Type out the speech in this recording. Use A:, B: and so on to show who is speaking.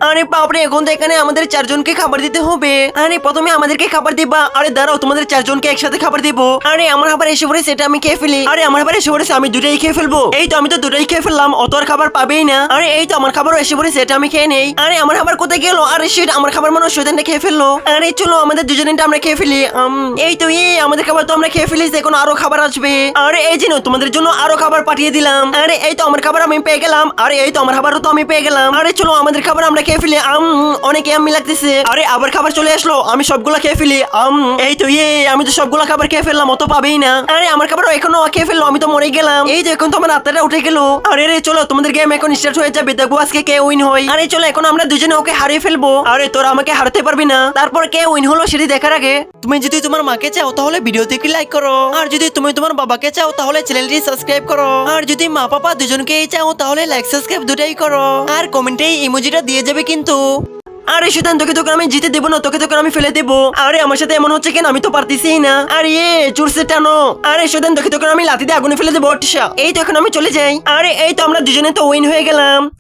A: আরে বাপরে, এখন তো এখানে আমাদের চারজনকে খাবার দিতে হবে। আরে প্রথমে আমাদেরকে খাবার দিবা। আরে দাঁড়াও, তোমাদের চারজনকে একসাথে খাবার দিব। আরে আমার খাবার এসে পড়ে, সেটা আমি খেয়ে ফেলি। আরে আমার খাবার এসে পড়েছে, আমি দুটাই খেয়ে ফেলবো। এই তো আমি তো দুটাই খেয়ে ফেললাম, অত আর খাবার পাবেই না। আরে এই তো আমার খাবারও এসে পড়ে, সেটা আমি খেয়ে নেই। আরে আমার খাবার কোথায় গেল? আরে শিট, আমার খাবার মনে হয় শয়তানটা খেয়ে ফেললো। আরে চলো আমাদের দুজনেরটা আমরা খেয়ে ফেলি। এই তো আমাদের খাবার তো আমরা খেয়ে ফেলিস, এখন আরো খাবার আসবে। আরে এই যে নাও, তোমাদের জন্য আরো খাবার পাঠিয়ে দিলাম। আরে এই তো আমার খাবার আমি পেয়ে গেলাম। আরে এই তো আমার খাবারও তো আমি পেয়ে গেলাম। আরে চলো আমাদের খাবার আমরা খেয়ে ফেলি। অনেক ইয়াম্মি লাগতেছে। আরে আবার খাবার চলে আসলো, আমি সবগুলা খেয়ে ফেলি। এই তো আমি তো সবগুলা খাবার খেয়ে ফেললাম, অত পাবেই না। আরে আমার খাবারও এখনো খেয়ে ফেললো, আমি তো মরে গেলাম। এই তো এখন তো আমার আত্মাটা উঠে গেল। আরে রে চলো, তোমাদের গেম এখন স্টার্ট হয়ে যাবে, দেখবো আজকে কে উইন হয়। আরে চলো, এখন আমরা দুজনে ওকে হারিয়ে ফেলবো। আরে তোরা আমাকে হারাতে পারবি না। তারপর কে উইন হলো সেটি দেখার আগে তুমি যদি তোমার মাকে চাও তাহলে ভিডিওতে কি লাইক করো, আর যদি তুমি তোমার বাবাকে চাও তাহলে চ্যানেলটি সাবস্ক্রাইব করো, আর যদি মা পাপা দুজনকেই চাও তাহলে লাইক সাবস্ক্রাইব দুটাই করো, আর কমেন্টে ইমোজিটা দিয়ে যাবে কিন্তু। আরে শয়তান, তোকে আমি জিতে দেবো না, তোকে আমি ফেলে দেবো। আরে আমার সাথে এমন হচ্ছে কেন, আমি তো পারতেছি না। আরে চুরছে টানো। আরে শয়তান, তোকে আমি লাথি দিয়ে আগুনে ফেলে দেবো। এই তো এখন আমি চলে যাই। আরে এই তো আমরা দুজনে তো উইন হয়ে গেলাম।